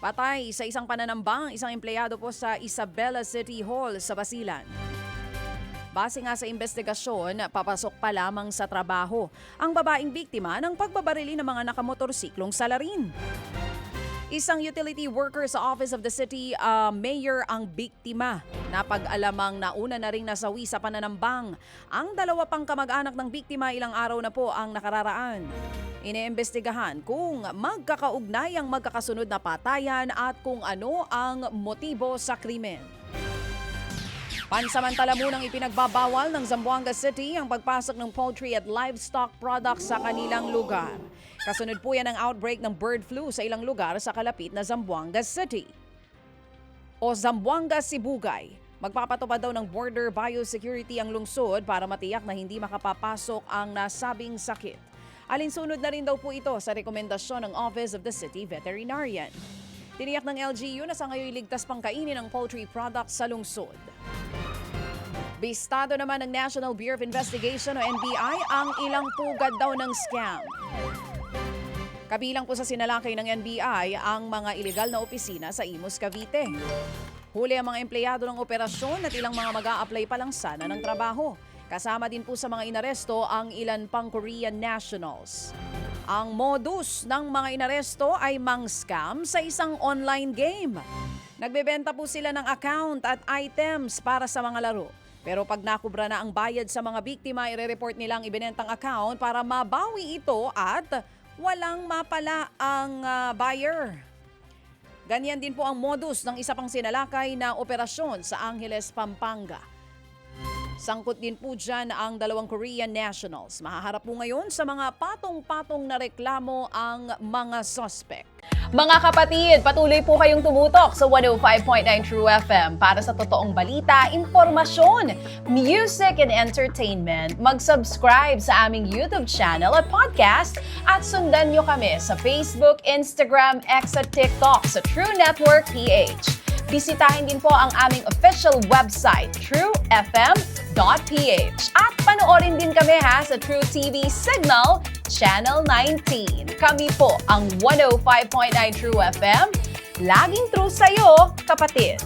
Patay sa isang pananambang, isang empleyado po sa Isabela City Hall sa Basilan. Base nga sa investigasyon, papasok pa lamang sa trabaho ang babaeng biktima ng pagbabarili ng mga nakamotorsiklong salarin. Isang utility worker sa Office of the City Mayor ang biktima. Napag-alamang nauna na ring nasawi sa pananambang. Ang dalawa pang kamag-anak ng biktima ilang araw na po ang nakararaan. Iniimbestigahan kung magkakaugnay ang magkakasunod na patayan at kung ano ang motibo sa krimen. Pansamantala munang ipinagbabawal ng Zamboanga City ang pagpasok ng poultry at livestock products sa kanilang lugar. Kasunod po yan ang outbreak ng bird flu sa ilang lugar sa kalapit na Zamboanga City. O Zamboanga Sibugay, magpapatupad daw ng border biosecurity ang lungsod para matiyak na hindi makapapasok ang nasabing sakit. Alinsunod na rin daw po ito sa rekomendasyon ng Office of the City Veterinarian. Tiniyak ng LGU na sa ngayon ligtas pang kainin ang poultry products sa lungsod. Bistado naman ng National Bureau of Investigation o NBI ang ilang pugad daw ng scam. Kabilang po sa sinalakay ng NBI ang mga ilegal na opisina sa Imus, Cavite. Huli ang mga empleyado ng operasyon at ilang mga mag-a-apply pa lang sana ng trabaho. Kasama din po sa mga inaresto ang ilan pang Korean nationals. Ang modus ng mga inaresto ay mang-scam sa isang online game. Nagbebenta po sila ng account at items para sa mga laro. Pero pag nakubra na ang bayad sa mga biktima, ire-report nilang ibinentang account para mabawi ito at walang mapala ang buyer. Ganyan din po ang modus ng isa pang sinalakay na operasyon sa Angeles, Pampanga. Sangkot din po dyan ang dalawang Korean nationals. Mahaharap po ngayon sa mga patong-patong na reklamo ang mga suspect. Mga kapatid, patuloy po kayong tumutok sa 105.9 True FM para sa totoong balita, informasyon, music and entertainment. Mag-subscribe sa aming YouTube channel at podcast at sundan nyo kami sa Facebook, Instagram, X at TikTok sa True Network PH. Bisitahin din po ang aming official website, truefm.ph. At panoorin din kami sa True TV Signal, Channel 19. Kami po ang 105.9 True FM. Laging true sa'yo, kapatid.